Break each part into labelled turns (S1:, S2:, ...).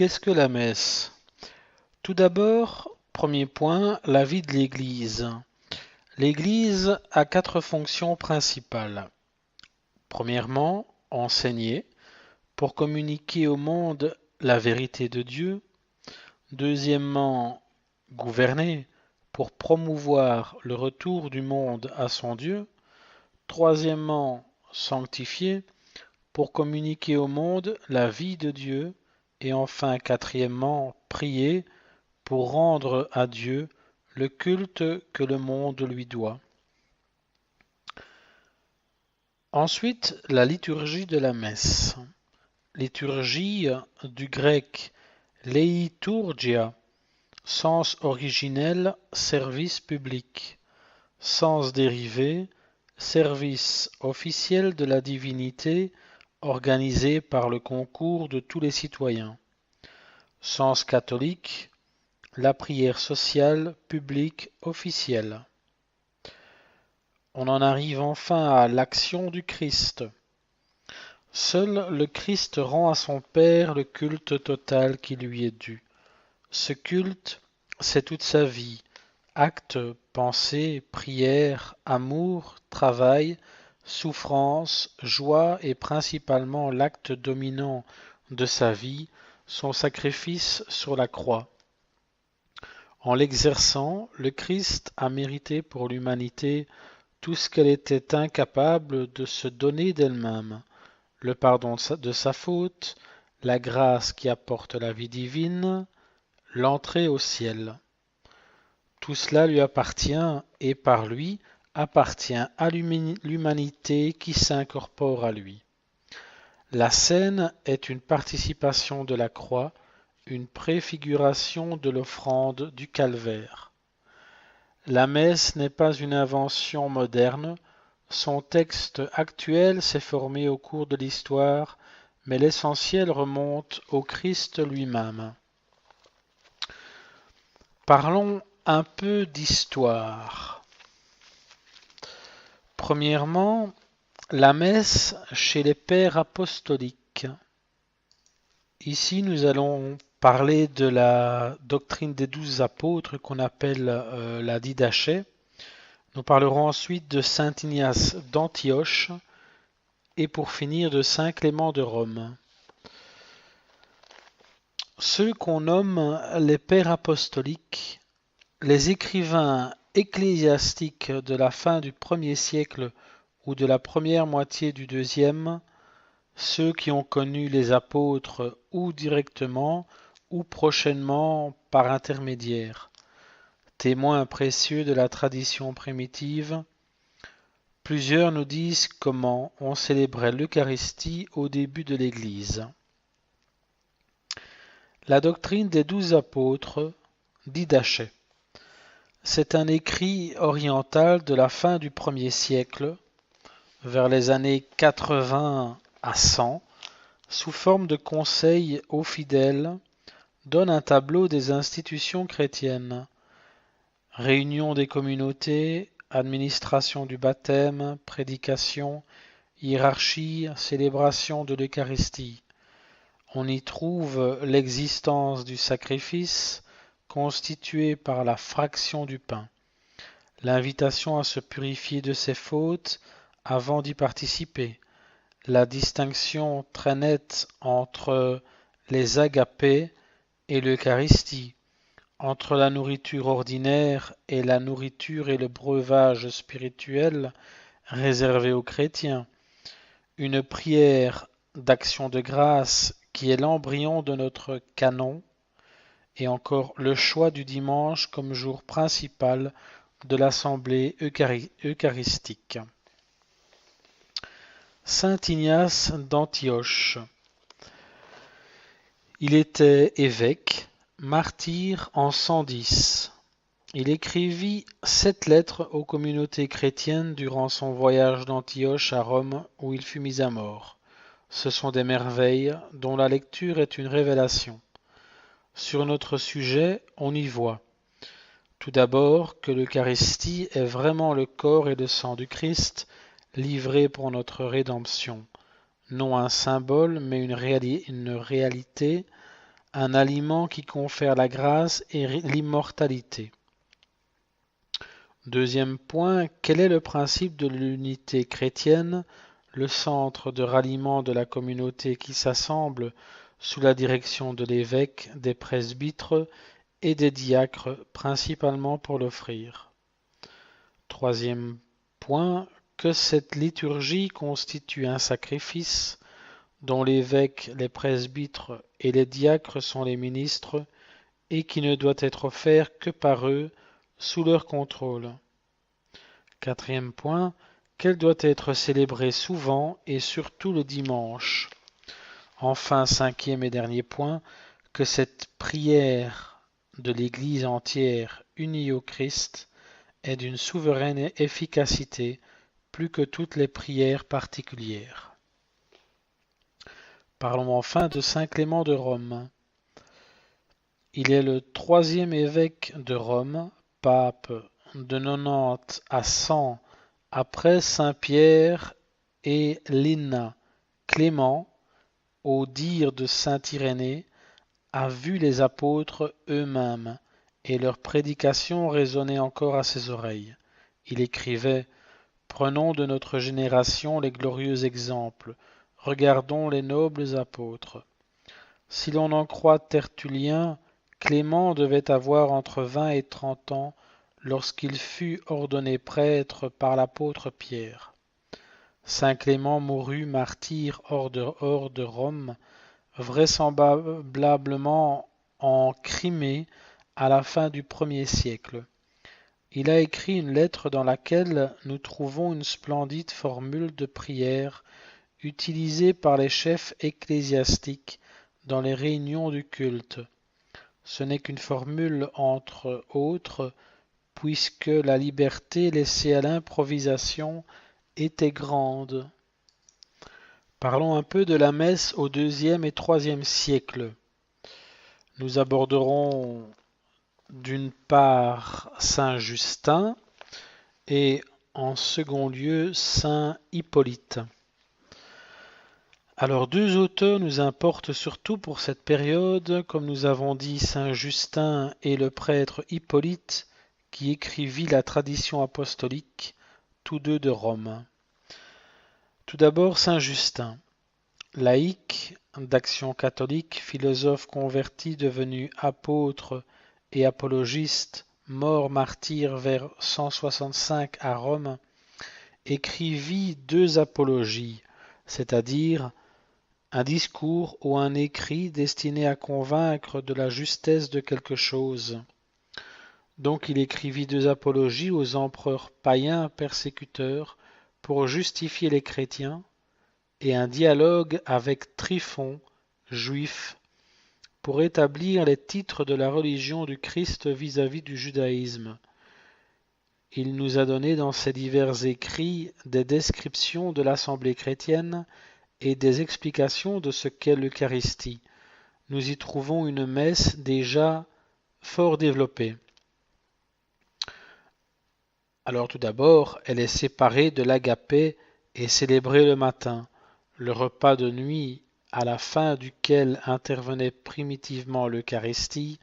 S1: Qu'est-ce que la messe? Tout d'abord, premier point, la vie de l'Église. L'Église a quatre fonctions principales. Premièrement, enseigner, pour communiquer au monde la vérité de Dieu. Deuxièmement, gouverner, pour promouvoir le retour du monde à son Dieu. Troisièmement, sanctifier, pour communiquer au monde la vie de Dieu. Et enfin, quatrièmement, prier, pour rendre à Dieu le culte que le monde lui doit. Ensuite, la liturgie de la messe. Liturgie du grec leiturgia, sens originel service public, sens dérivé service officiel de la divinité organisé par le concours de tous les citoyens, sens catholique la prière sociale publique officielle. On en arrive enfin à l'action du Christ. Seul le Christ rend à son Père le culte total qui lui est dû. Ce culte, c'est toute sa vie, actes, pensées, prières, amour, travail, souffrance, joie et principalement l'acte dominant de sa vie, son sacrifice sur la croix. En l'exerçant, le Christ a mérité pour l'humanité tout ce qu'elle était incapable de se donner d'elle-même, le pardon de sa faute, la grâce qui apporte la vie divine, l'entrée au ciel. Tout cela lui appartient et par lui appartient à l'humanité qui s'incorpore à lui. La scène est une participation de la croix, une préfiguration de l'offrande du calvaire. La messe n'est pas une invention moderne, son texte actuel s'est formé au cours de l'histoire, mais l'essentiel remonte au Christ lui-même. Parlons un peu d'histoire. Premièrement, la messe chez les pères apostoliques. Ici, nous allons parler de la doctrine des 12 apôtres qu'on appelle la Didaché. Nous parlerons ensuite de saint Ignace d'Antioche et pour finir de saint Clément de Rome. Ceux qu'on nomme les pères apostoliques, les écrivains ecclésiastiques de la fin du 1er siècle ou de la première moitié du 2e, ceux qui ont connu les apôtres ou directement ou prochainement par intermédiaire, témoins précieux de la tradition primitive. Plusieurs nous disent comment on célébrait l'Eucharistie au début de l'Église. La doctrine des 12 apôtres, Didaché. C'est un écrit oriental de la fin du 1er siècle, vers les années 80 à 100, sous forme de conseils aux fidèles, donne un tableau des institutions chrétiennes, réunion des communautés, administration du baptême, prédication, hiérarchie, célébration de l'Eucharistie. On y trouve l'existence du sacrifice constitué par la fraction du pain, l'invitation à se purifier de ses fautes avant d'y participer, la distinction très nette entre les agapés et l'Eucharistie, entre la nourriture ordinaire et la nourriture et le breuvage spirituel réservé aux chrétiens, une prière d'action de grâce qui est l'embryon de notre canon, et encore le choix du dimanche comme jour principal de l'assemblée eucharistique. Saint Ignace d'Antioche. Il était évêque, martyr en 110. Il écrivit 7 lettres aux communautés chrétiennes durant son voyage d'Antioche à Rome où il fut mis à mort. Ce sont des merveilles dont la lecture est une révélation. Sur notre sujet, on y voit tout d'abord que l'Eucharistie est vraiment le corps et le sang du Christ livré pour notre rédemption, non un symbole mais une réalité un aliment qui confère la grâce et l'immortalité. Deuxième point, quel est le principe de l'unité chrétienne, le centre de ralliement de la communauté qui s'assemble sous la direction de l'évêque, des presbytres et des diacres, principalement pour l'offrir. Troisième point, que cette liturgie constitue un sacrifice dont l'évêque, les presbytres et les diacres sont les ministres et qui ne doit être offert que par eux, sous leur contrôle. Quatrième point, qu'elle doit être célébrée souvent et surtout le dimanche. Enfin, cinquième et dernier point, que cette prière de l'Église entière unie au Christ est d'une souveraine efficacité plus que toutes les prières particulières. Parlons enfin de saint Clément de Rome. Il est le troisième évêque de Rome, pape de 90 à 100 après saint Pierre et Lina. Clément, au dire de saint Irénée, a vu les apôtres eux-mêmes, et leur prédication résonnait encore à ses oreilles. Il écrivait: Prenons de notre génération les glorieux exemples, regardons les nobles apôtres. Si l'on en croit Tertullien, Clément devait avoir entre 20 et 30 ans lorsqu'il fut ordonné prêtre par l'apôtre Pierre. Saint Clément mourut martyr hors de Rome, vraisemblablement en Crimée à la fin du 1er siècle. Il a écrit une lettre dans laquelle nous trouvons une splendide formule de prière utilisée par les chefs ecclésiastiques dans les réunions du culte. Ce n'est qu'une formule entre autres, puisque la liberté laissée à l'improvisation était grande. Parlons un peu de la messe au IIe et IIIe siècle. Nous aborderons d'une part saint Justin et en second lieu saint Hippolyte. Alors deux auteurs nous importent surtout pour cette période, comme nous avons dit saint Justin et le prêtre Hippolyte qui écrivit la tradition apostolique, tous deux de Rome. Tout d'abord saint Justin, laïc, d'action catholique, philosophe converti devenu apôtre et apologiste, mort martyr vers 165 à Rome, écrivit deux apologies, c'est-à-dire un discours ou un écrit destiné à convaincre de la justesse de quelque chose. Donc il écrivit deux apologies aux empereurs païens persécuteurs pour justifier les chrétiens, et un dialogue avec Tryphon, juif, pour établir les titres de la religion du Christ vis-à-vis du judaïsme. Il nous a donné dans ces divers écrits des descriptions de l'assemblée chrétienne et des explications de ce qu'est l'Eucharistie. Nous y trouvons une messe déjà fort développée. Alors tout d'abord, elle est séparée de l'agapé et célébrée le matin. Le repas de nuit, à la fin duquel intervenait primitivement l'Eucharistie,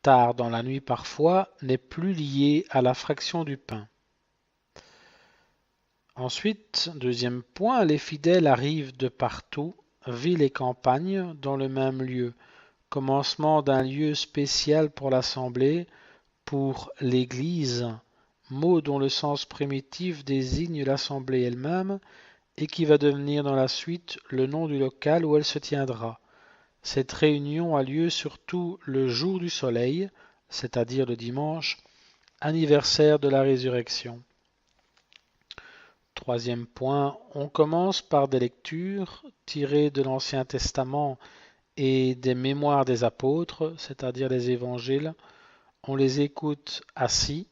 S1: tard dans la nuit parfois, n'est plus lié à la fraction du pain. Ensuite, deuxième point, les fidèles arrivent de partout, villes et campagnes, dans le même lieu. Commencement d'un lieu spécial pour l'assemblée, pour l'Église, mot dont le sens primitif désigne l'assemblée elle-même et qui va devenir dans la suite le nom du local où elle se tiendra. Cette réunion a lieu surtout le jour du soleil, c'est-à-dire le dimanche, anniversaire de la résurrection. Troisième point, on commence par des lectures tirées de l'Ancien Testament et des mémoires des apôtres, c'est-à-dire les évangiles. On les écoute assis.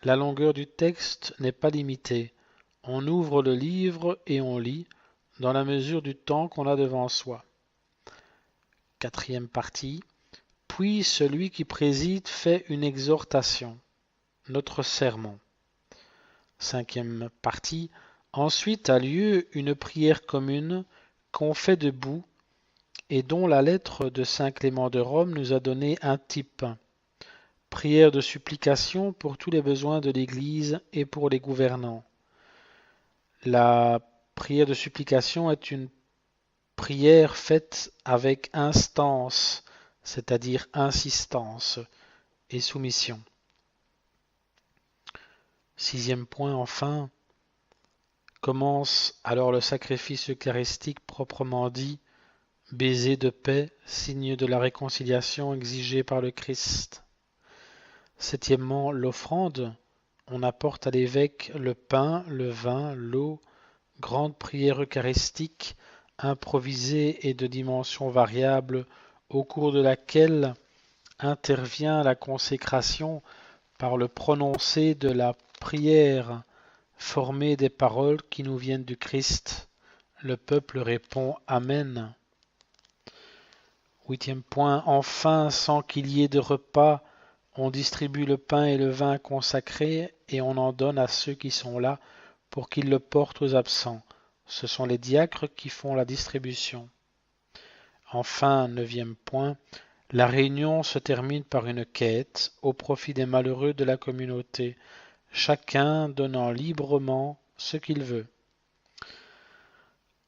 S1: La longueur du texte n'est pas limitée. On ouvre le livre et on lit, dans la mesure du temps qu'on a devant soi. Quatrième partie. Puis celui qui préside fait une exhortation, notre sermon. Cinquième partie. Ensuite a lieu une prière commune qu'on fait debout et dont la lettre de Saint Clément de Rome nous a donné un type. Prière de supplication pour tous les besoins de l'Église et pour les gouvernants. La prière de supplication est une prière faite avec instance, c'est-à-dire insistance et soumission. Sixième point, enfin, commence alors le sacrifice eucharistique proprement dit, baiser de paix, signe de la réconciliation exigée par le Christ. Septièmement, l'offrande. On apporte à l'évêque le pain, le vin, l'eau, grande prière eucharistique, improvisée et de dimension variable, au cours de laquelle intervient la consécration par le prononcé de la prière formée des paroles qui nous viennent du Christ. Le peuple répond Amen. Huitième point, enfin, sans qu'il y ait de repas, on distribue le pain et le vin consacrés et on en donne à ceux qui sont là pour qu'ils le portent aux absents. Ce sont les diacres qui font la distribution. Enfin, neuvième point, la réunion se termine par une quête au profit des malheureux de la communauté, chacun donnant librement ce qu'il veut.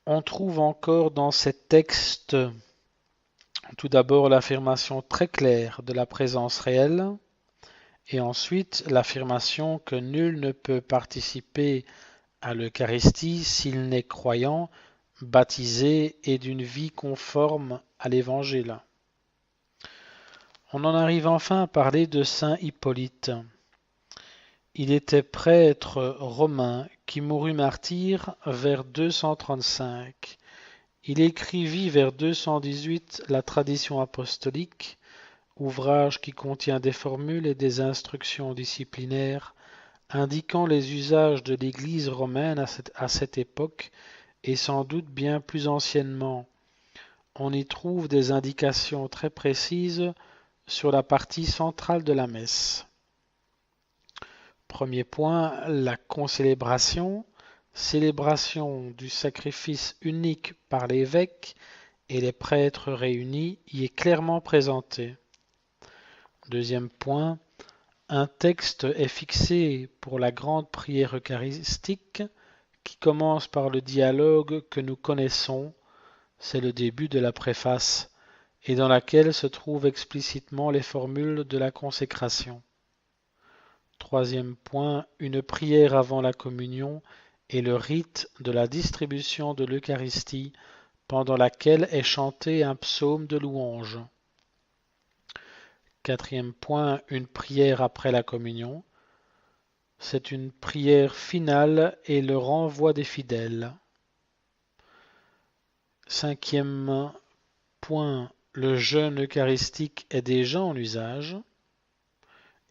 S1: On trouve encore dans ces textes tout d'abord l'affirmation très claire de la présence réelle, et ensuite l'affirmation que nul ne peut participer à l'Eucharistie s'il n'est croyant, baptisé et d'une vie conforme à l'Évangile. On en arrive enfin à parler de saint Hippolyte. Il était prêtre romain qui mourut martyr vers 235. Il écrivit vers 218 la tradition apostolique, ouvrage qui contient des formules et des instructions disciplinaires indiquant les usages de l'Église romaine à cette époque et sans doute bien plus anciennement. On y trouve des indications très précises sur la partie centrale de la messe. Premier point, la concélébration, célébration du sacrifice unique par l'évêque et les prêtres réunis y est clairement présentée. Deuxième point, un texte est fixé pour la grande prière eucharistique qui commence par le dialogue que nous connaissons, c'est le début de la préface, et dans laquelle se trouvent explicitement les formules de la consécration. Troisième point, une prière avant la communion et le rite de la distribution de l'Eucharistie pendant laquelle est chanté un psaume de louange. Quatrième point, une prière après la communion. C'est une prière finale et le renvoi des fidèles. Cinquième point, le jeûne eucharistique est déjà en usage.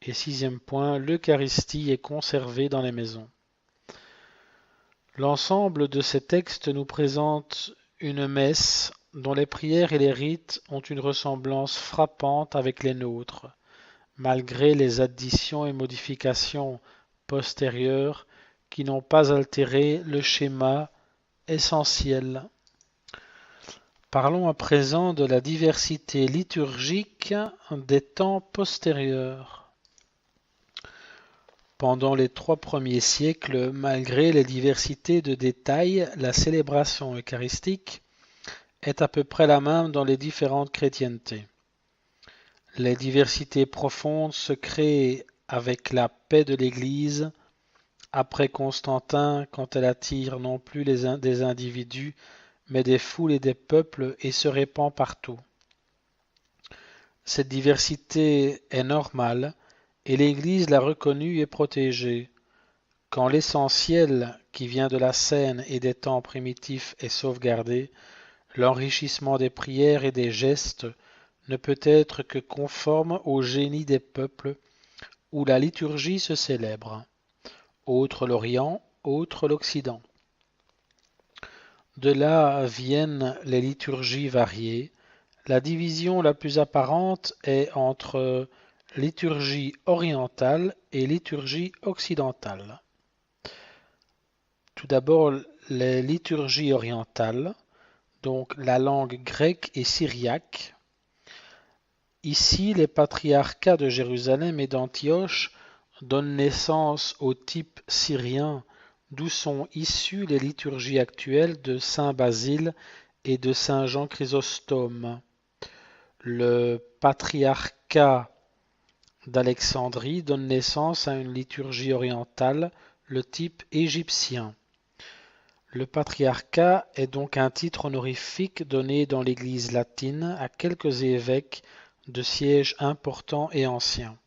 S1: Et sixième point, l'Eucharistie est conservée dans les maisons. L'ensemble de ces textes nous présente une messe dont les prières et les rites ont une ressemblance frappante avec les nôtres, malgré les additions et modifications postérieures qui n'ont pas altéré le schéma essentiel. Parlons à présent de la diversité liturgique des temps postérieurs. Pendant les 3 premiers siècles, malgré les diversités de détails, la célébration eucharistique est à peu près la même dans les différentes chrétientés. Les diversités profondes se créent avec la paix de l'Église après Constantin quand elle attire non plus des individus mais des foules et des peuples et se répand partout. Cette diversité est normale et l'Église l'a reconnue et protégée. Quand l'essentiel qui vient de la scène et des temps primitifs est sauvegardé, l'enrichissement des prières et des gestes ne peut être que conforme au génie des peuples où la liturgie se célèbre. Autre l'Orient, autre l'Occident. De là viennent les liturgies variées. La division la plus apparente est entre liturgie orientale et liturgie occidentale. Tout d'abord, les liturgies orientales, donc la langue grecque et syriaque. Ici, les patriarcats de Jérusalem et d'Antioche donnent naissance au type syrien, d'où sont issues les liturgies actuelles de saint Basile et de saint Jean Chrysostome. Le patriarcat d'Alexandrie donne naissance à une liturgie orientale, le type égyptien. Le patriarcat est donc un titre honorifique donné dans l'Église latine à quelques évêques de sièges importants et anciens.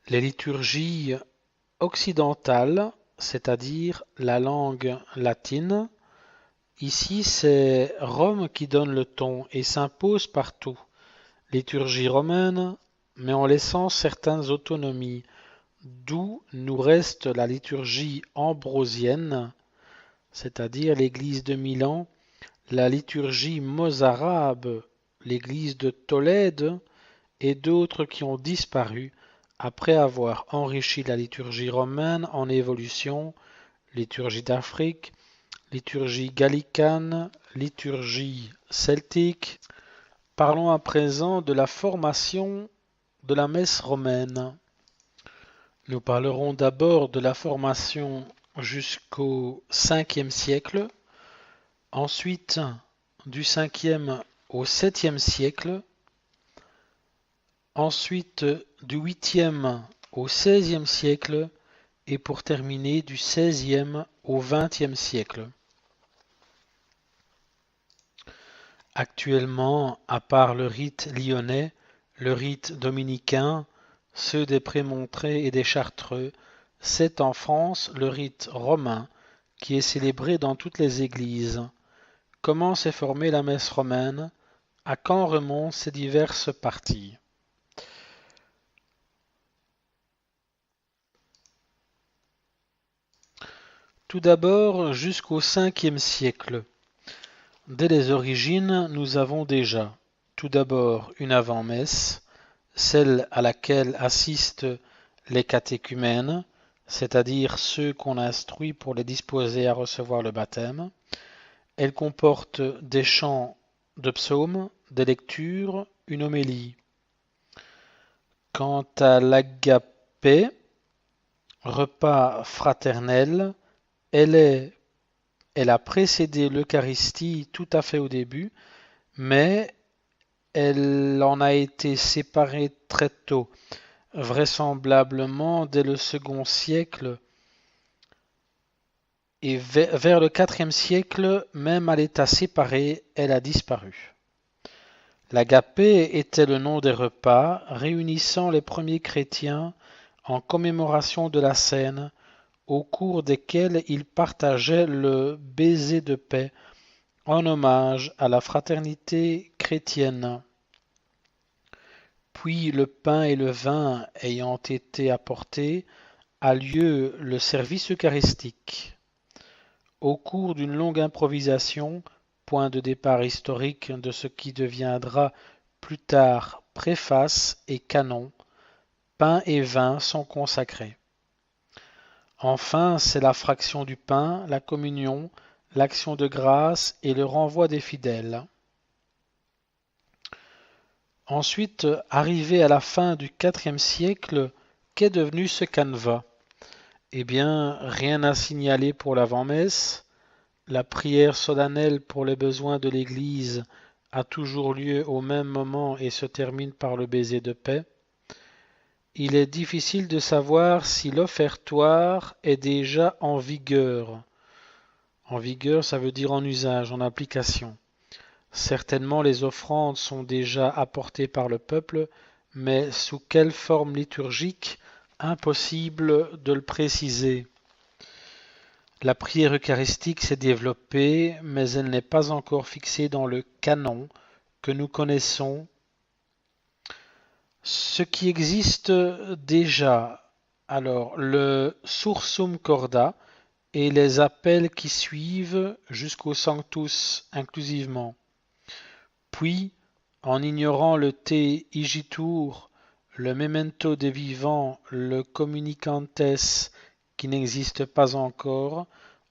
S1: Les liturgies occidentales, c'est-à-dire la langue latine, ici c'est Rome qui donne le ton et s'impose partout. Liturgie romaine, mais en laissant certaines autonomies, d'où nous reste la liturgie ambrosienne, c'est-à-dire l'Église de Milan, la liturgie mozarabe, l'Église de Tolède et d'autres qui ont disparu après avoir enrichi la liturgie romaine en évolution, liturgie d'Afrique, liturgie gallicane, liturgie celtique. Parlons à présent de la formation de la messe romaine. Nous parlerons d'abord de la formation jusqu'au 5e siècle, ensuite du 5e au 7e siècle, ensuite du 8e au 16e siècle et pour terminer du 16e au 20e siècle. Actuellement, à part le rite lyonnais, le rite dominicain, ceux des Prémontrés et des Chartreux, c'est en France le rite romain qui est célébré dans toutes les églises. Comment s'est formée la messe romaine? À quand remontent ces diverses parties? Tout d'abord, jusqu'au 5e siècle. Dès les origines, nous avons déjà, tout d'abord, une avant-messe, celle à laquelle assistent les catéchumènes, c'est-à-dire ceux qu'on instruit pour les disposer à recevoir le baptême. Elle comporte des chants de psaumes, des lectures, une homélie. Quant à l'agapé, repas fraternel, elle a précédé l'Eucharistie tout à fait au début, mais elle en a été séparée très tôt, vraisemblablement dès le second siècle, et vers le 4e siècle, même à l'état séparé, elle a disparu. L'agapé était le nom des repas réunissant les premiers chrétiens en commémoration de la Cène, au cours desquels ils partageaient le baiser de paix en hommage à la fraternité chrétienne. Puis le pain et le vin ayant été apportés, a lieu le service eucharistique. Au cours d'une longue improvisation, point de départ historique de ce qui deviendra plus tard préface et canon, pain et vin sont consacrés. Enfin, c'est la fraction du pain, la communion, l'action de grâce et le renvoi des fidèles. Ensuite, arrivé à la fin du IVe siècle, qu'est devenu ce canevas? Eh bien, rien à signaler pour l'avant-messe. La prière solennelle pour les besoins de l'Église a toujours lieu au même moment et se termine par le baiser de paix. Il est difficile de savoir si l'offertoire est déjà en vigueur. En vigueur, ça veut dire en usage, en application. Certainement, les offrandes sont déjà apportées par le peuple, mais sous quelle forme liturgique? Impossible de le préciser. La prière eucharistique s'est développée, mais elle n'est pas encore fixée dans le canon que nous connaissons. Ce qui existe déjà, alors le Sursum Corda et les appels qui suivent jusqu'au Sanctus inclusivement. Puis, en ignorant le Te Igitur, le Memento des vivants, le Communicantes qui n'existe pas encore,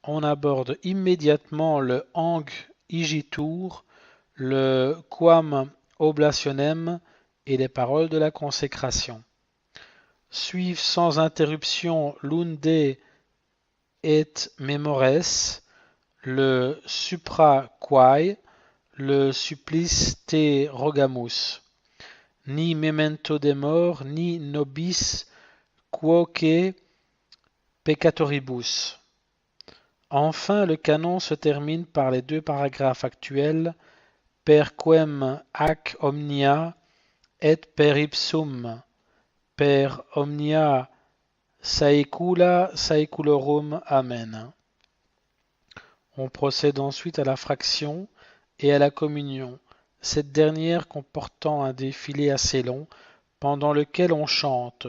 S1: on aborde immédiatement le Ang Igitur, le Quam Oblationem et les paroles de la consécration. Suivent sans interruption l'Unde et Memores, le Supra Quae, le Supplice Te Rogamus. Ni memento de mort, ni nobis quoque peccatoribus. Enfin, le canon se termine par les deux paragraphes actuels per quem ac omnia et per ipsum, per omnia saecula saeculorum. Amen. On procède ensuite à la fraction et à la communion, cette dernière comportant un défilé assez long, pendant lequel on chante,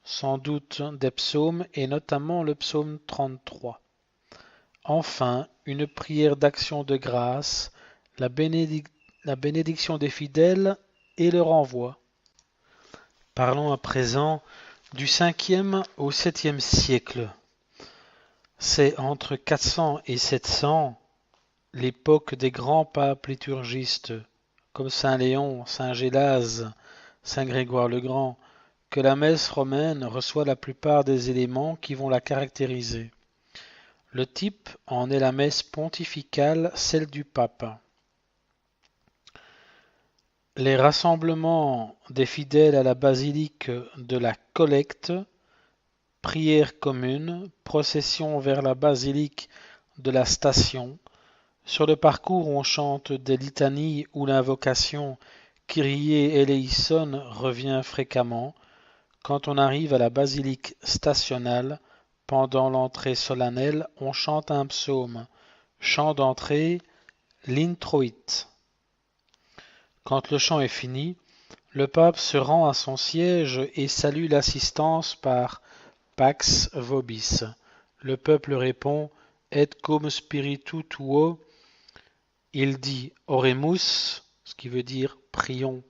S1: sans doute des psaumes et notamment le psaume 33. Enfin, une prière d'action de grâce, la bénédiction des fidèles et le renvoi. Parlons à présent du 5e au 7e siècle. C'est entre 400 et 700, l'époque des grands papes liturgistes, comme Saint Léon, Saint Gélase, Saint Grégoire le Grand, que la messe romaine reçoit la plupart des éléments qui vont la caractériser. Le type en est la messe pontificale, celle du pape. Les rassemblements des fidèles à la basilique de la Collecte, prière commune, procession vers la basilique de la Station. Sur le parcours, on chante des litanies où l'invocation Kyrie eleison revient fréquemment. Quand on arrive à la basilique stationnale, pendant l'entrée solennelle, on chante un psaume. Chant d'entrée, l'introit. Quand le chant est fini, le pape se rend à son siège et salue l'assistance par Pax Vobis. Le peuple répond Et cum spiritu tuo. Il dit Oremus, ce qui veut dire prions,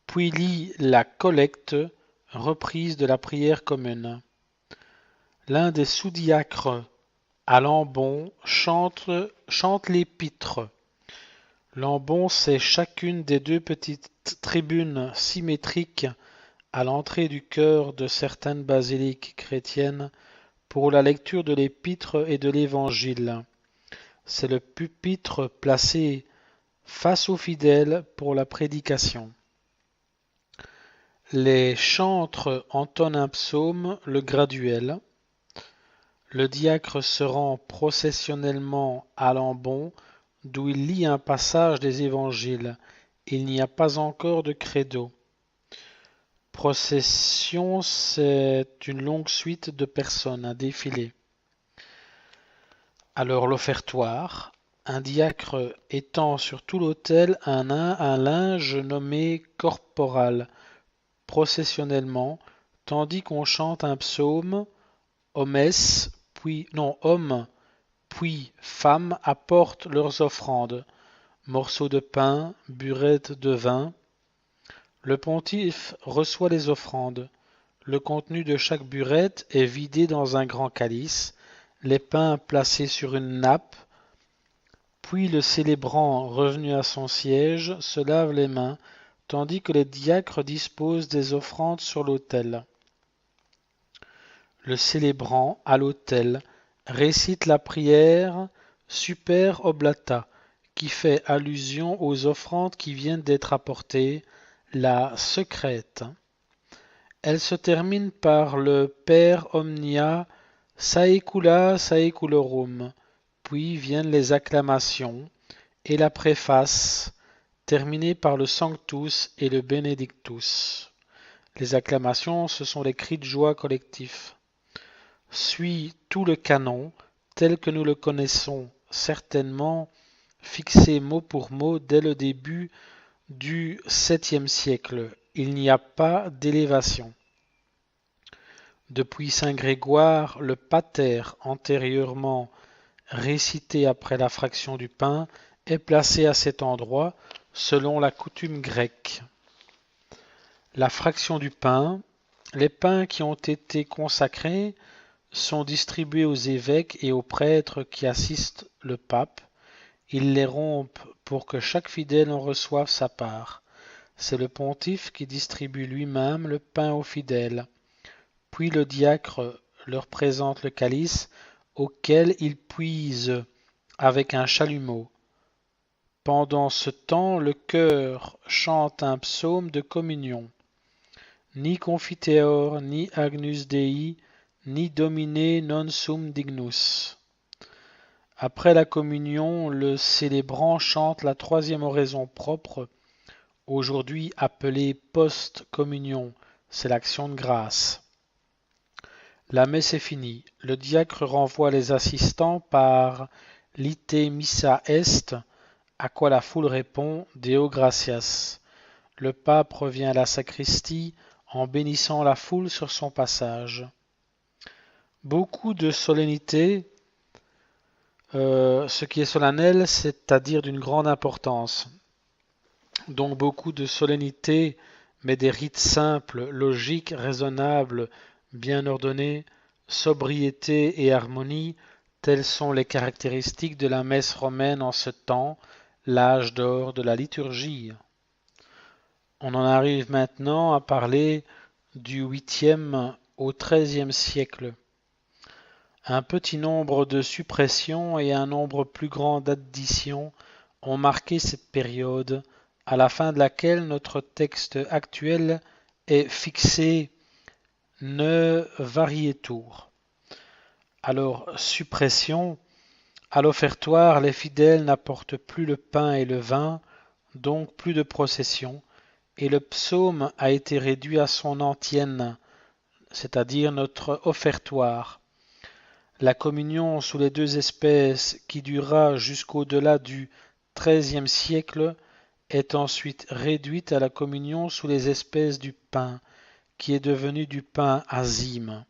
S1: puis lit la collecte, reprise de la prière commune. L'un des sous-diacres à l'ambon chante l'épître. L'ambon, c'est chacune des deux petites tribunes symétriques à l'entrée du chœur de certaines basiliques chrétiennes pour la lecture de l'épître et de l'évangile. C'est le pupitre placé face aux fidèles pour la prédication. Les chantres entonnent un psaume, le graduel. Le diacre se rend processionnellement à l'ambon, d'où il lit un passage des évangiles. Il n'y a pas encore de credo. Procession, c'est une longue suite de personnes, un défilé. Alors l'offertoire, un diacre étend sur tout l'autel un linge nommé corporal, processionnellement, tandis qu'on chante un psaume, hommes, hommes, puis femmes apportent leurs offrandes, morceaux de pain, burettes de vin. Le pontife reçoit les offrandes. Le contenu de chaque burette est vidé dans un grand calice, les pains placés sur une nappe, puis le célébrant, revenu à son siège, se lave les mains, tandis que les diacres disposent des offrandes sur l'autel. Le célébrant, à l'autel, récite la prière Super Oblata, qui fait allusion aux offrandes qui viennent d'être apportées, la secrète. Elle se termine par le Per omnia saecula saeculorum, puis viennent les acclamations et la préface, terminée par le Sanctus et le Benedictus. Les acclamations, ce sont les cris de joie collectifs. Suit tout le canon, tel que nous le connaissons, certainement fixé mot pour mot dès le début du 7e siècle. Il n'y a pas d'élévation. Depuis saint Grégoire, le pater, antérieurement récité après la fraction du pain, est placé à cet endroit selon la coutume grecque. La fraction du pain, les pains qui ont été consacrés sont distribués aux évêques et aux prêtres qui assistent le pape. Ils les rompent pour que chaque fidèle en reçoive sa part. C'est le pontife qui distribue lui-même le pain aux fidèles. Puis le diacre leur présente le calice auquel ils puisent avec un chalumeau. Pendant ce temps, le chœur chante un psaume de communion. Ni confiteor, ni agnus Dei, ni Domine non sum dignus. Après la communion, le célébrant chante la troisième oraison propre, aujourd'hui appelée post-communion, c'est l'action de grâce. La messe est finie. Le diacre renvoie les assistants par l'ite missa est, à quoi la foule répond Deo gratias. Le pape revient à la sacristie en bénissant la foule sur son passage. Beaucoup de solennité, ce qui est solennel, c'est-à-dire d'une grande importance. Donc beaucoup de solennité, mais des rites simples, logiques, raisonnables, bien ordonnés, sobriété et harmonie, telles sont les caractéristiques de la messe romaine en ce temps, l'âge d'or de la liturgie. On en arrive maintenant à parler du 8e au 13e siècle. Un petit nombre de suppressions et un nombre plus grand d'additions ont marqué cette période, à la fin de laquelle notre texte actuel est fixé ne varietur. Alors, suppression, à l'offertoire, les fidèles n'apportent plus le pain et le vin, donc plus de procession, et le psaume a été réduit à son antienne, c'est-à-dire notre offertoire. La communion sous les deux espèces, qui dura jusqu'au-delà du XIIIe siècle, est ensuite réduite à la communion sous les espèces du pain, qui est devenu du pain azime.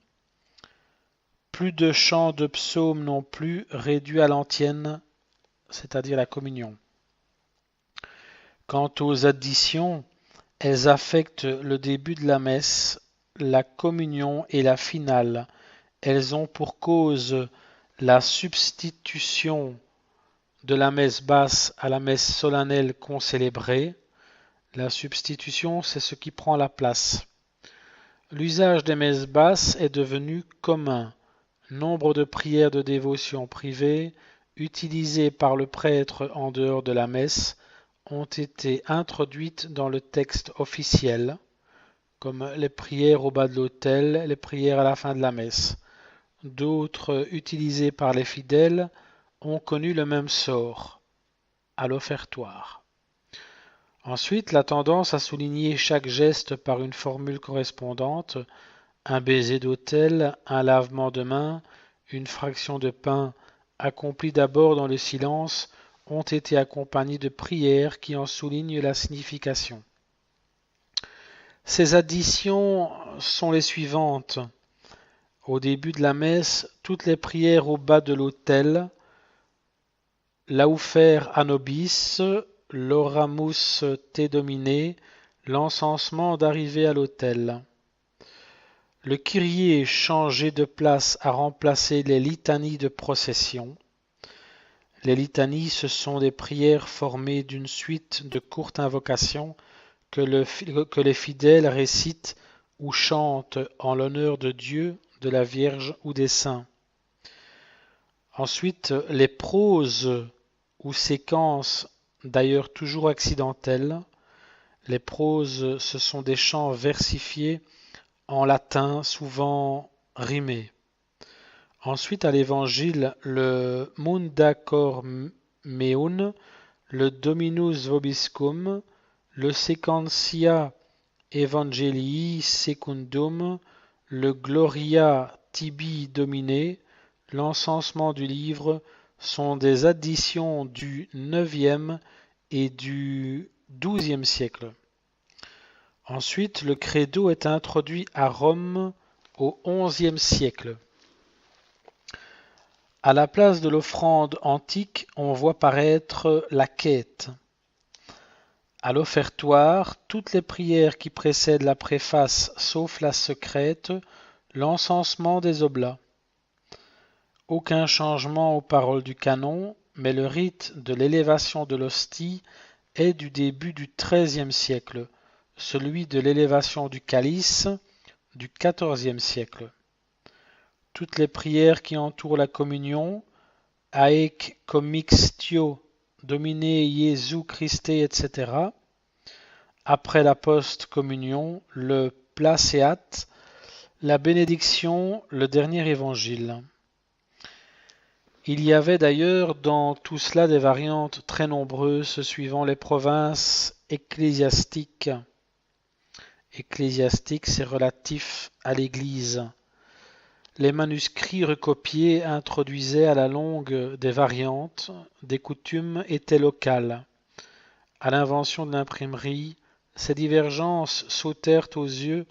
S1: Plus de chants de psaumes non plus, réduit à l'antienne, c'est-à-dire la communion. Quant aux additions, elles affectent le début de la messe, la communion et la finale. Elles ont pour cause la substitution de la messe basse à la messe solennelle concélébrée. La substitution, c'est ce qui prend la place. L'usage des messes basses est devenu commun. Nombre de prières de dévotion privées, utilisées par le prêtre en dehors de la messe, ont été introduites dans le texte officiel, comme les prières au bas de l'autel, les prières à la fin de la messe. D'autres, utilisées par les fidèles, ont connu le même sort, à l'offertoire. Ensuite, la tendance à souligner chaque geste par une formule correspondante, un baiser d'autel, un lavement de main, une fraction de pain, accomplie d'abord dans le silence, ont été accompagnées de prières qui en soulignent la signification. Ces additions sont les suivantes. Au début de la messe, toutes les prières au bas de l'autel, l'aufer a nobis, l'oramus te domine, l'encensement d'arrivée à l'autel. Le Kyrie changé de place a remplacé les litanies de procession. Les litanies, ce sont des prières formées d'une suite de courtes invocations que les fidèles récitent ou chantent en l'honneur de Dieu, de la Vierge ou des saints. Ensuite, les proses ou séquences, d'ailleurs toujours accidentelles. Les proses, ce sont des chants versifiés en latin, souvent rimés. Ensuite, à l'Évangile, le Munda cor meum, le Dominus vobiscum, le Sequentia Evangelii secundum, le Gloria tibi Domine, l'encensement du livre sont des additions du IXe et du XIIe siècle. Ensuite, le credo est introduit à Rome au XIe siècle. À la place de l'offrande antique, on voit paraître la quête. À l'offertoire, toutes les prières qui précèdent la préface, sauf la secrète, l'encensement des oblats. Aucun changement aux paroles du canon, mais le rite de l'élévation de l'hostie est du début du XIIIe siècle, celui de l'élévation du calice du XIVe siècle. Toutes les prières qui entourent la communion, Haec commixtio, Domine Iesu Christe, etc., après la post-communion, le placéat, la bénédiction, le dernier évangile. Il y avait d'ailleurs dans tout cela des variantes très nombreuses suivant les provinces ecclésiastiques. Ecclésiastique, c'est relatif à l'Église. Les manuscrits recopiés introduisaient à la longue des variantes, des coutumes étaient locales. À l'invention de l'imprimerie, ces divergences sautèrent aux yeux,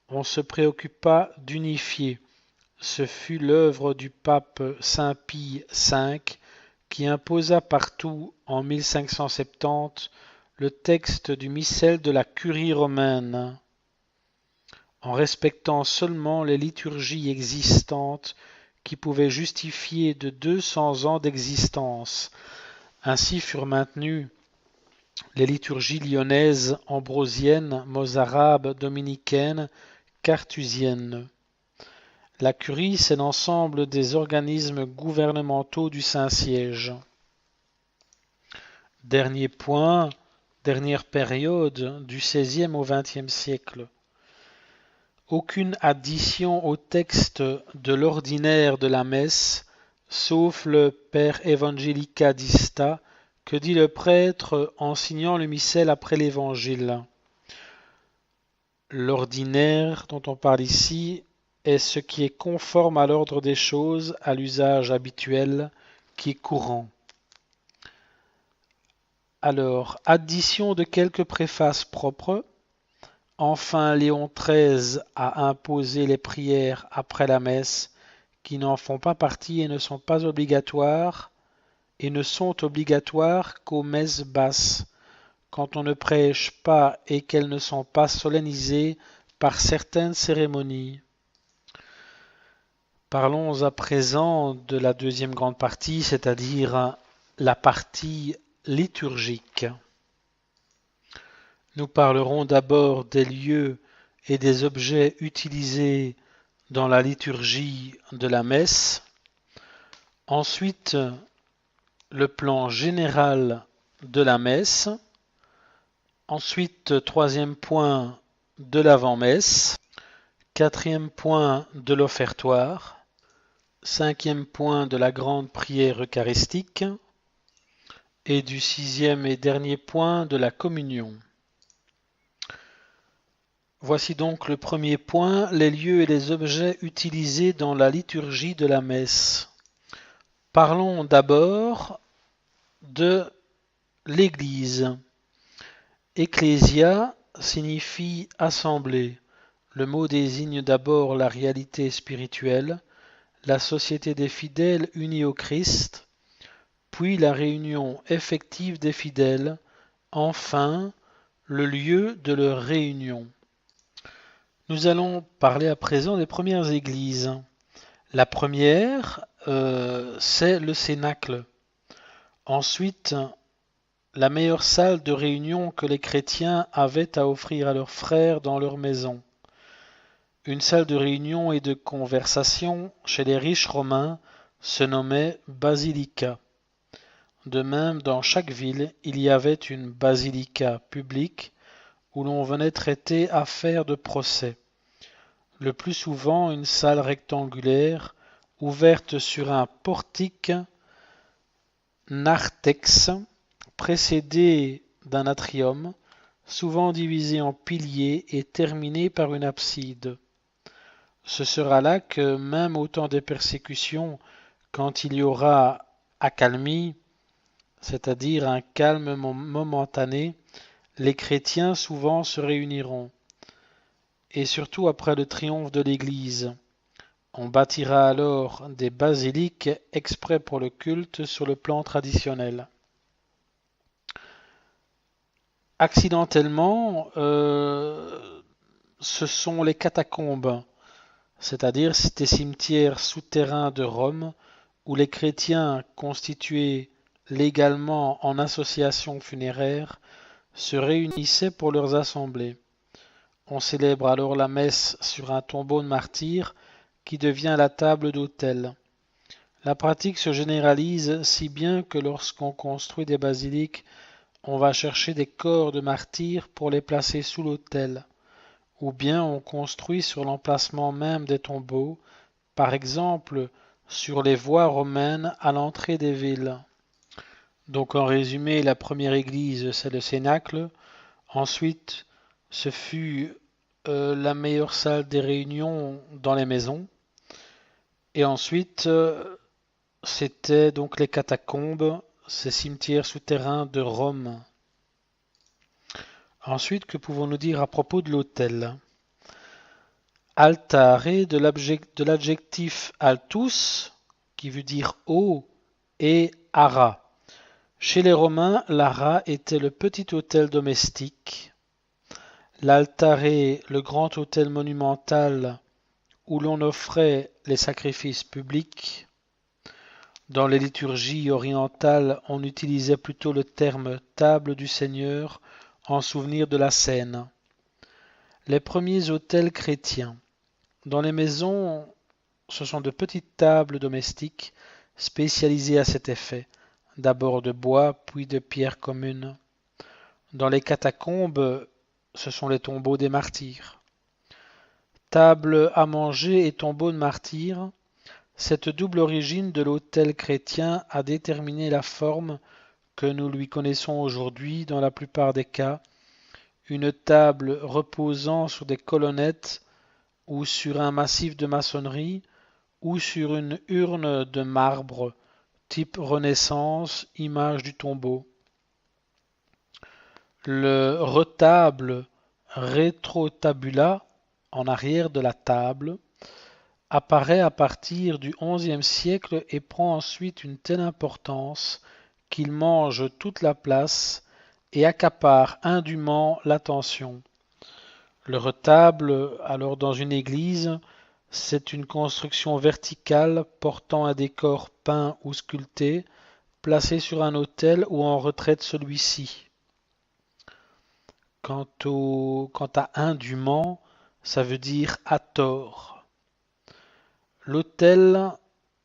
S1: on se préoccupa d'unifier. Ce fut l'œuvre du pape Saint Pie V qui imposa partout en 1570 le texte du missel de la Curie romaine, en respectant seulement les liturgies existantes qui pouvaient justifier de 200 ans d'existence. Ainsi furent maintenues les liturgies lyonnaises, ambrosiennes, mozarabes, dominicaines, carthusiennes. La Curie, c'est l'ensemble des organismes gouvernementaux du Saint-Siège. Dernier point, dernière période, du XVIe au XXe siècle. Aucune addition au texte de l'ordinaire de la messe, sauf le Per Evangelica dista, que dit le prêtre en signant le missel après l'évangile. L'ordinaire dont on parle ici est ce qui est conforme à l'ordre des choses, à l'usage habituel, qui est courant. Alors, addition de quelques préfaces propres. Enfin, Léon XIII a imposé les prières après la messe, qui n'en font pas partie et ne sont pas obligatoires, et ne sont obligatoires qu'aux messes basses, quand on ne prêche pas et qu'elles ne sont pas solennisées par certaines cérémonies. Parlons à présent de la deuxième grande partie, c'est-à-dire la partie liturgique. Nous parlerons d'abord des lieux et des objets utilisés dans la liturgie de la messe. Ensuite, le plan général de la messe. Ensuite, troisième point, de l'avant-messe. Quatrième point, de l'offertoire. Cinquième point, de la grande prière eucharistique. Et du sixième et dernier point, de la communion. Voici donc le premier point, les lieux et les objets utilisés dans la liturgie de la messe. Parlons d'abord de l'Église. Ecclésia signifie assemblée. Le mot désigne d'abord la réalité spirituelle, la société des fidèles unis au Christ, puis la réunion effective des fidèles, enfin le lieu de leur réunion. Nous allons parler à présent des premières églises. La première, c'est le cénacle. Ensuite, la meilleure salle de réunion que les chrétiens avaient à offrir à leurs frères dans leur maison. Une salle de réunion et de conversation chez les riches romains se nommait basilica. De même, dans chaque ville, il y avait une basilica publique où l'on venait traiter affaires de procès. Le plus souvent une salle rectangulaire ouverte sur un portique narthex précédé d'un atrium, souvent divisé en piliers et terminé par une abside. Ce sera là que, même au temps des persécutions, quand il y aura accalmie, c'est-à-dire un calme momentané, les chrétiens souvent se réuniront. Et surtout après le triomphe de l'Église. On bâtira alors des basiliques exprès pour le culte sur le plan traditionnel. Accidentellement, ce sont les catacombes c'est-à-dire des cimetières souterrains de Rome où les chrétiens constitués légalement en association funéraire se réunissaient pour leurs assemblées. On célèbre alors la messe sur un tombeau de martyr qui devient la table d'autel. La pratique se généralise si bien que lorsqu'on construit des basiliques, on va chercher des corps de martyrs pour les placer sous l'autel, ou bien on construit sur l'emplacement même des tombeaux, par exemple sur les voies romaines à l'entrée des villes. Donc en résumé, la première église, c'est le Cénacle. Ensuite, ce fut la meilleure salle des réunions dans les maisons. Et ensuite, c'était donc les catacombes, ces cimetières souterrains de Rome. Ensuite, que pouvons-nous dire à propos de l'autel? Altare de l'adjectif altus, qui veut dire haut, et ara. Chez les Romains, l'ara était le petit autel domestique. L'altare, le grand autel monumental où l'on offrait les sacrifices publics. Dans les liturgies orientales, on utilisait plutôt le terme table du Seigneur en souvenir de la scène. Les premiers autels chrétiens. Dans les maisons, ce sont de petites tables domestiques spécialisées à cet effet, d'abord de bois, puis de pierre commune. Dans les catacombes, ce sont les tombeaux des martyrs. Table à manger et tombeau de martyrs, cette double origine de l'autel chrétien a déterminé la forme que nous lui connaissons aujourd'hui dans la plupart des cas, une table reposant sur des colonnettes ou sur un massif de maçonnerie ou sur une urne de marbre, type Renaissance, image du tombeau. Le retable rétrotabula, en arrière de la table, apparaît à partir du XIe siècle et prend ensuite une telle importance qu'il mange toute la place et accapare indûment l'attention. Le retable, alors dans une église, c'est une construction verticale portant un décor peint ou sculpté, placé sur un autel ou en retrait de celui-ci. Quant à indûment, ça veut dire à tort. L'autel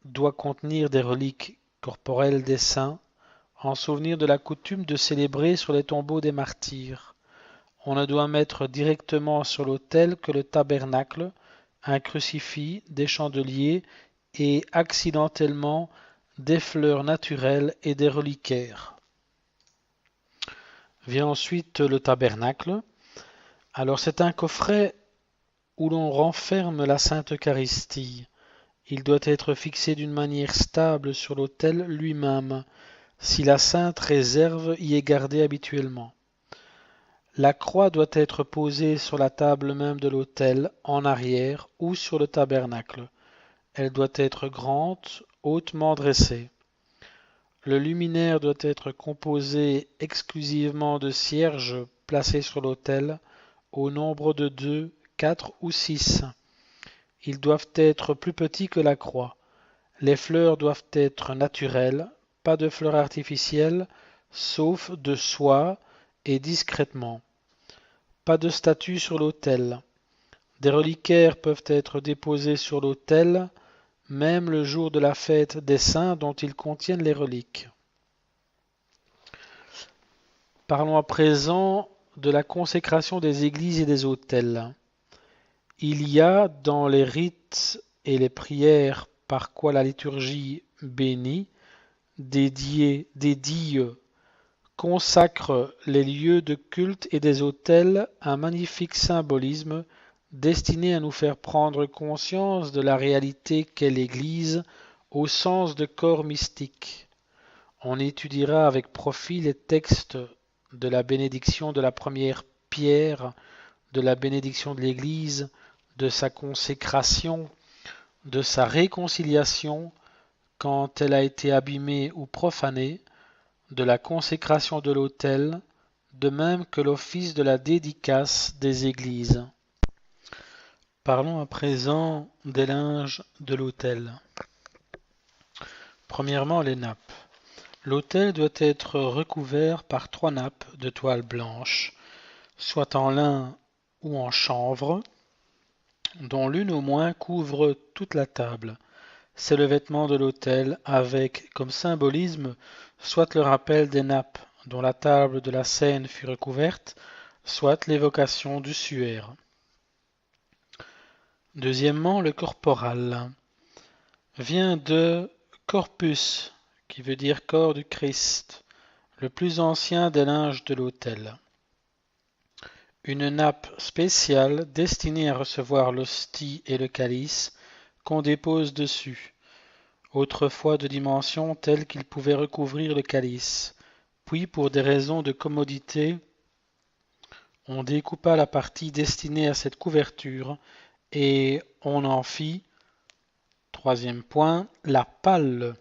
S1: doit contenir des reliques corporelles des saints, en souvenir de la coutume de célébrer sur les tombeaux des martyrs. On ne doit mettre directement sur l'autel que le tabernacle, un crucifix, des chandeliers et accidentellement des fleurs naturelles et des reliquaires. Vient ensuite le tabernacle. Alors c'est un coffret où l'on renferme la Sainte Eucharistie. Il doit être fixé d'une manière stable sur l'autel lui-même, si la sainte réserve y est gardée habituellement. La croix doit être posée sur la table même de l'autel, en arrière ou sur le tabernacle. Elle doit être grande, hautement dressée. Le luminaire doit être composé exclusivement de cierges placés sur l'autel, au nombre de 2, 4 ou 6. Ils doivent être plus petits que la croix. Les fleurs doivent être naturelles, pas de fleurs artificielles, sauf de soie et discrètement. Pas de statue sur l'autel. Des reliquaires peuvent être déposés sur l'autel, même le jour de la fête des saints dont ils contiennent les reliques. Parlons à présent de la consécration des églises et des autels. Il y a dans les rites et les prières par quoi la liturgie bénit, dédie, consacre les lieux de culte et des autels un magnifique symbolisme destiné à nous faire prendre conscience de la réalité qu'est l'Église au sens de corps mystique. On étudiera avec profit les textes de la bénédiction de la première pierre, de la bénédiction de l'Église, de sa consécration, de sa réconciliation quand elle a été abîmée ou profanée, de la consécration de l'autel, de même que l'office de la dédicace des églises. Parlons à présent des linges de l'autel. Premièrement, les nappes. L'autel doit être recouvert par 3 nappes de toile blanche, soit en lin ou en chanvre, dont l'une au moins couvre toute la table. C'est le vêtement de l'autel avec comme symbolisme soit le rappel des nappes dont la table de la scène fut recouverte, soit l'évocation du suaire. Deuxièmement, le corporal vient de corpus, qui veut dire corps du Christ, le plus ancien des linges de l'autel. Une nappe spéciale destinée à recevoir l'hostie et le calice qu'on dépose dessus, autrefois de dimension telle qu'il pouvait recouvrir le calice. Puis, pour des raisons de commodité, on découpa la partie destinée à cette couverture et on en fit, troisième point, la palle,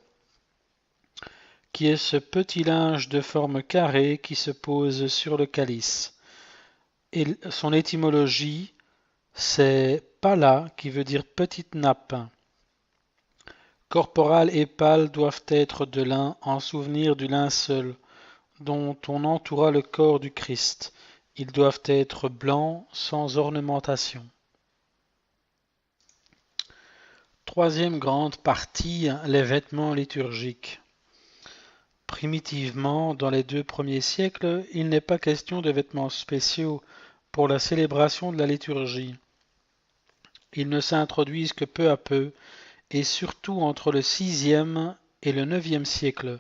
S1: qui est ce petit linge de forme carrée qui se pose sur le calice. Et son étymologie, c'est pala, qui veut dire petite nappe. Corporal et pale doivent être de lin en souvenir du linceul dont on entoura le corps du Christ. Ils doivent être blancs, sans ornementation. Troisième grande partie, les vêtements liturgiques. Primitivement, dans les 2 premiers siècles, il n'est pas question de vêtements spéciaux pour la célébration de la liturgie. Ils ne s'introduisent que peu à peu, et surtout entre le 6e et le 9e siècle.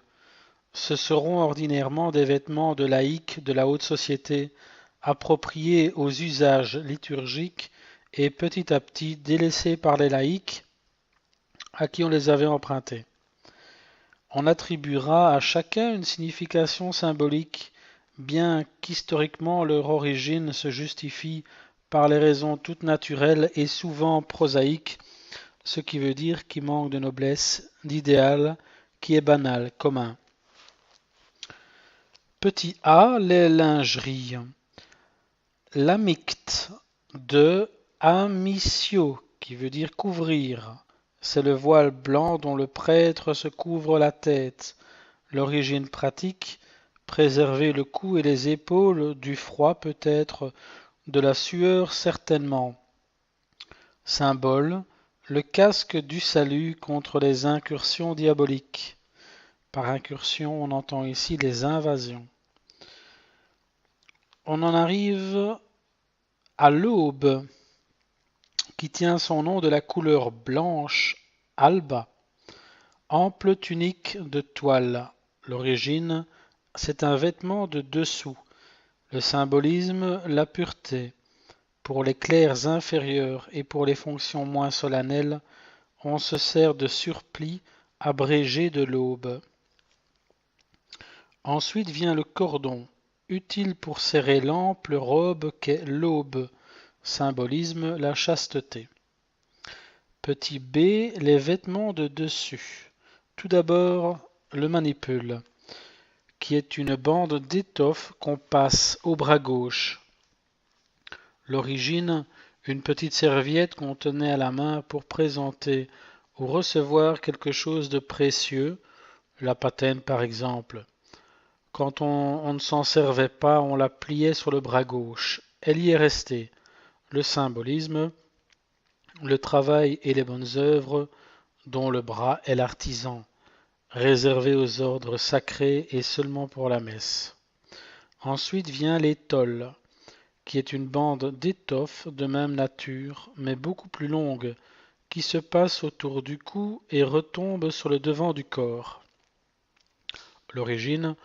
S1: Ce seront ordinairement des vêtements de laïcs de la haute société, appropriés aux usages liturgiques et petit à petit délaissés par les laïcs à qui on les avait empruntés. On attribuera à chacun une signification symbolique, bien qu'historiquement leur origine se justifie par les raisons toutes naturelles et souvent prosaïques, ce qui veut dire qui manque de noblesse, d'idéal, qui est banal, commun. Petit a, les lingeries. L'amicte de amicio, qui veut dire couvrir. C'est le voile blanc dont le prêtre se couvre la tête. L'origine pratique, préserver le cou et les épaules du froid peut-être, de la sueur certainement. Symbole, le casque du salut contre les incursions diaboliques. Par incursion, on entend ici les invasions. On en arrive à l'aube, qui tient son nom de la couleur blanche, alba, ample tunique de toile. L'origine, c'est un vêtement de dessous. Le symbolisme, la pureté. Pour les clercs inférieurs et pour les fonctions moins solennelles, on se sert de surplis abrégé de l'aube. Ensuite vient le cordon, utile pour serrer l'ample robe qu'est l'aube. Symbolisme, la chasteté. Petit b, les vêtements de dessus. Tout d'abord, le manipule, qui est une bande d'étoffe qu'on passe au bras gauche. L'origine, une petite serviette qu'on tenait à la main pour présenter ou recevoir quelque chose de précieux, la patène par exemple. Quand on ne s'en servait pas, on la pliait sur le bras gauche. Elle y est restée. Le symbolisme, le travail et les bonnes œuvres dont le bras est l'artisan, réservé aux ordres sacrés et seulement pour la messe. Ensuite vient l'étole, qui est une bande d'étoffe de même nature, mais beaucoup plus longue, qui se passe autour du cou et retombe sur le devant du corps. L'origine,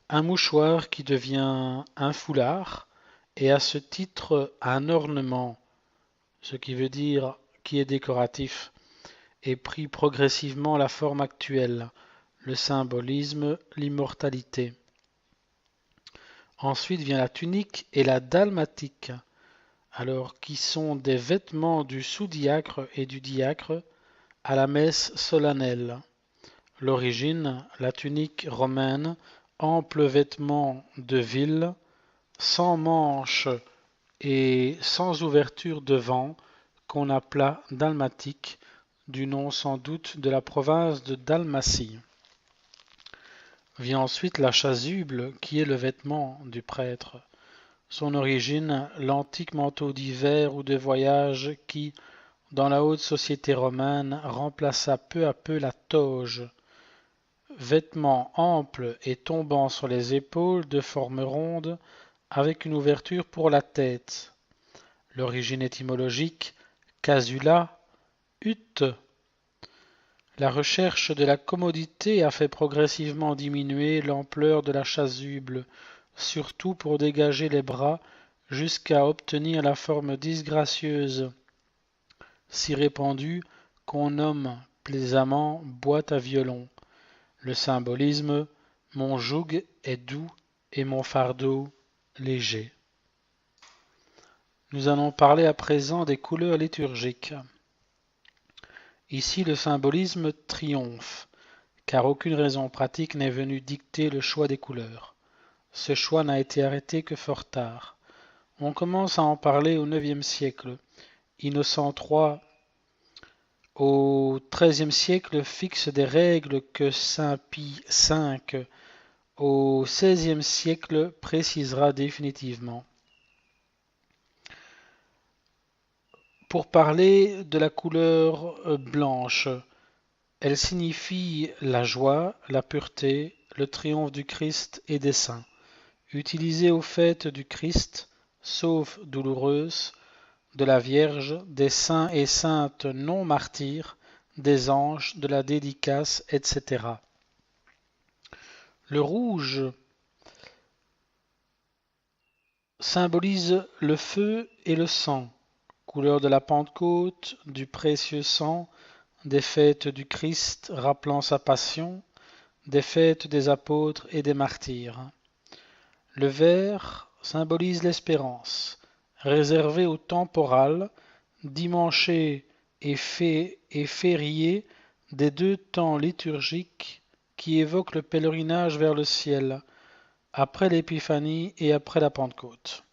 S1: un mouchoir qui devient un foulard, et à ce titre un ornement, ce qui veut dire qui est décoratif, et pris progressivement la forme actuelle, le symbolisme, l'immortalité. Ensuite vient la tunique et la dalmatique, alors qui sont des vêtements du sous-diacre et du diacre à la messe solennelle. L'origine, la tunique romaine, ample vêtement de ville, sans manches et sans ouverture devant, qu'on appela dalmatique, du nom sans doute de la province de Dalmatie. Vient ensuite la chasuble, qui est le vêtement du prêtre. Son origine, l'antique manteau d'hiver ou de voyage qui, dans la haute société romaine, remplaça peu à peu la toge, vêtement ample et tombant sur les épaules de forme ronde, avec une ouverture pour la tête. L'origine étymologique, casula, hutte. La recherche de la commodité a fait progressivement diminuer l'ampleur de la chasuble, surtout pour dégager les bras, jusqu'à obtenir la forme disgracieuse, si répandue qu'on nomme plaisamment boîte à violon. Le symbolisme, mon joug est doux et mon fardeau léger. Nous allons parler à présent des couleurs liturgiques. Ici, le symbolisme triomphe, car aucune raison pratique n'est venue dicter le choix des couleurs. Ce choix n'a été arrêté que fort tard. On commence à en parler au IXe siècle. Innocent III, au XIIIe siècle, fixe des règles que saint Pie V, au XVIe siècle, précisera définitivement. Pour parler de la couleur blanche, elle signifie la joie, la pureté, le triomphe du Christ et des saints. Utilisée aux fêtes du Christ, sauf douloureuse, de la Vierge, des saints et saintes non martyrs, des anges, de la dédicace, etc. Le rouge symbolise le feu et le sang, couleur de la Pentecôte, du précieux sang, des fêtes du Christ rappelant sa passion, des fêtes des apôtres et des martyrs. Le vert symbolise l'espérance, réservé au temporal, dimanché et férié des deux temps liturgiques qui évoquent le pèlerinage vers le ciel, après l'Épiphanie et après la Pentecôte.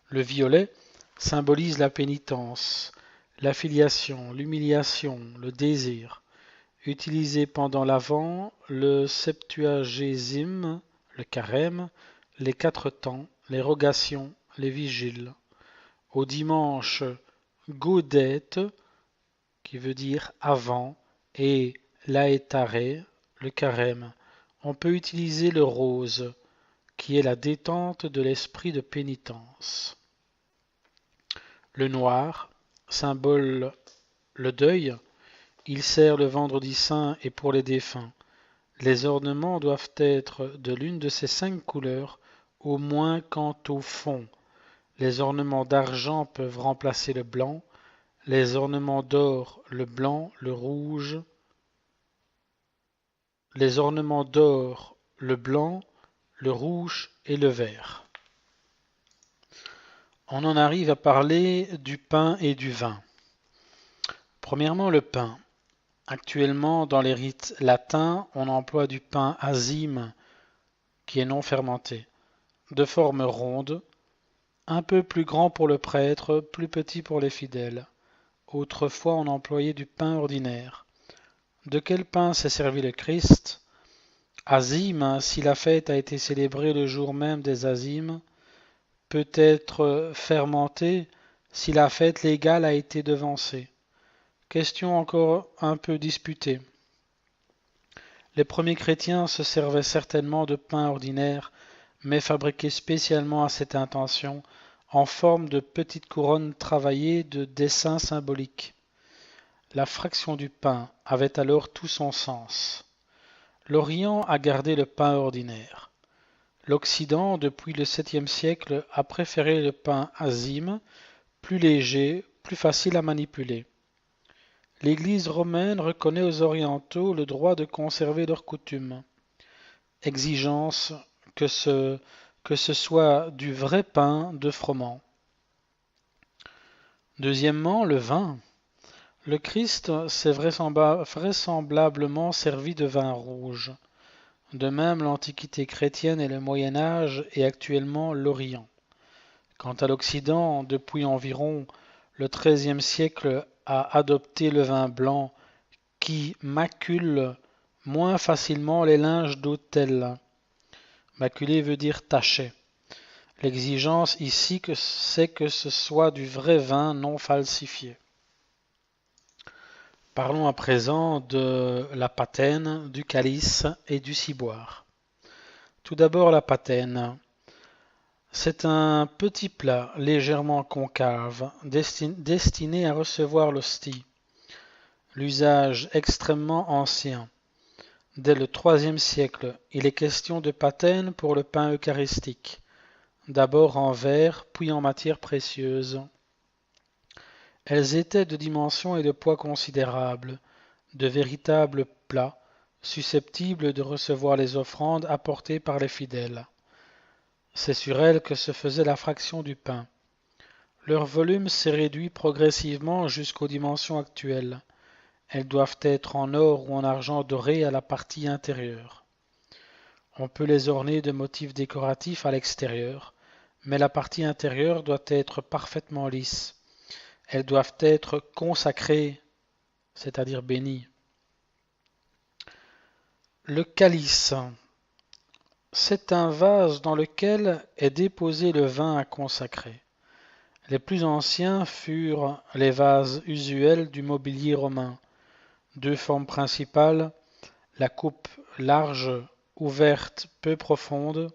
S1: Le violet symbolise la pénitence, l'affiliation, l'humiliation, le désir. Utilisé pendant l'Avent, le Septuagésime, le Carême, les 4 temps, les rogations, les vigiles. Au dimanche, Gaudete, qui veut dire avant, et Laetare, le Carême. On peut utiliser le rose, qui est la détente de l'esprit de pénitence. Le noir, symbole le deuil, il sert le vendredi saint et pour les défunts. Les ornements doivent être de l'une de ces 5 couleurs, au moins quant au fond. Les ornements d'argent peuvent remplacer le blanc, les ornements d'or le blanc, le rouge, les ornements d'or le blanc, le rouge et le vert. On en arrive à parler du pain et du vin. Premièrement, le pain. Actuellement, dans les rites latins, on emploie du pain azyme, qui est non fermenté, de forme ronde, un peu plus grand pour le prêtre, plus petit pour les fidèles. Autrefois, on employait du pain ordinaire. De quel pain s'est servi le Christ? Azyme, si la fête a été célébrée le jour même des azymes, peut être fermenté si la fête légale a été devancée. Question encore un peu disputée. Les premiers chrétiens se servaient certainement de pain ordinaire, mais fabriqué spécialement à cette intention, en forme de petites couronnes travaillées de dessins symboliques. La fraction du pain avait alors tout son sens. L'Orient a gardé le pain ordinaire. L'Occident, depuis le 7e siècle, a préféré le pain azyme, plus léger, plus facile à manipuler. L'Église romaine reconnaît aux orientaux le droit de conserver leurs coutumes. Exigence que ce soit du vrai pain de froment. Deuxièmement, le vin. Le Christ s'est vraisemblablement servi de vin rouge. De même, l'Antiquité chrétienne et le Moyen Âge et actuellement l'Orient. Quant à l'Occident, depuis environ le XIIIe siècle a adopté le vin blanc qui macule moins facilement les linges d'autel. Maculer veut dire tacher. L'exigence ici c'est que ce soit du vrai vin non falsifié. Parlons à présent de la patène, du calice et du ciboire. Tout d'abord la patène. C'est un petit plat légèrement concave, destiné à recevoir l'hostie. L'usage extrêmement ancien. Dès le IIIe siècle, il est question de patène pour le pain eucharistique, d'abord en verre, puis en matière précieuse. Elles étaient de dimension et de poids considérables, de véritables plats, susceptibles de recevoir les offrandes apportées par les fidèles. C'est sur elles que se faisait la fraction du pain. Leur volume s'est réduit progressivement jusqu'aux dimensions actuelles. Elles doivent être en or ou en argent doré à la partie intérieure. On peut les orner de motifs décoratifs à l'extérieur, mais la partie intérieure doit être parfaitement lisse. Elles doivent être consacrées, c'est-à-dire bénies. Le calice. C'est un vase dans lequel est déposé le vin à consacrer. Les plus anciens furent les vases usuels du mobilier romain. Deux formes principales, la coupe large, ouverte, peu profonde,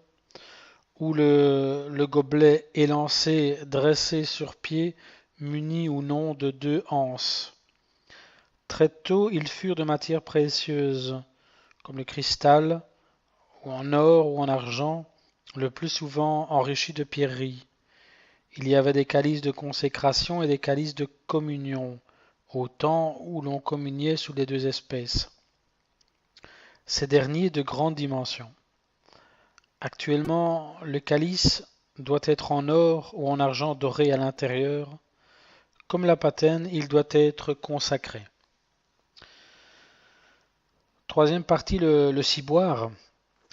S1: où le gobelet élancé, dressé sur pied, muni ou non de deux anses. Très tôt, ils furent de matières précieuses, comme le cristal, ou en or ou en argent, le plus souvent enrichis de pierreries. Il y avait des calices de consécration et des calices de communion, au temps où l'on communiait sous les deux espèces. Ces derniers de grande dimension. Actuellement, le calice doit être en or ou en argent doré à l'intérieur. Comme la patène, il doit être consacré. Troisième partie, le ciboire.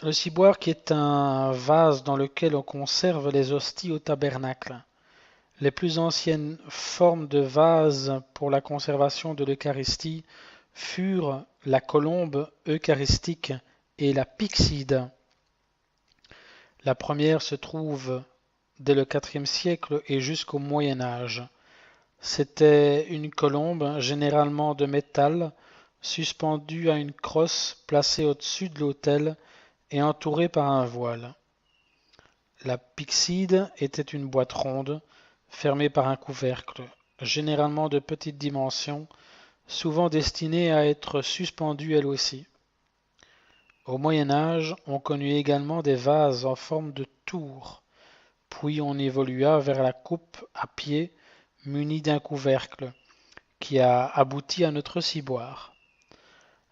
S1: Le ciboire qui est un vase dans lequel on conserve les hosties au tabernacle. Les plus anciennes formes de vases pour la conservation de l'Eucharistie furent la colombe eucharistique et la pyxide. La première se trouve dès le IVe siècle et jusqu'au Moyen Âge. C'était une colombe, généralement de métal, suspendue à une crosse placée au-dessus de l'autel et entourée par un voile. La pyxide était une boîte ronde, fermée par un couvercle, généralement de petite dimension, souvent destinée à être suspendue elle aussi. Au Moyen Âge, on connut également des vases en forme de tour, puis on évolua vers la coupe à pied munie d'un couvercle, qui a abouti à notre ciboire.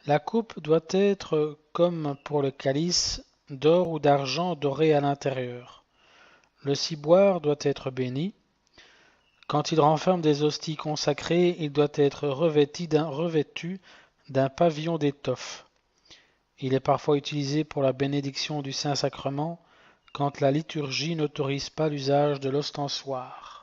S1: La coupe doit être, comme pour le calice, d'or ou d'argent doré à l'intérieur. Le ciboire doit être béni. Quand il renferme des hosties consacrées, il doit être revêtu d'un pavillon d'étoffe. Il est parfois utilisé pour la bénédiction du Saint-Sacrement quand la liturgie n'autorise pas l'usage de l'ostensoir.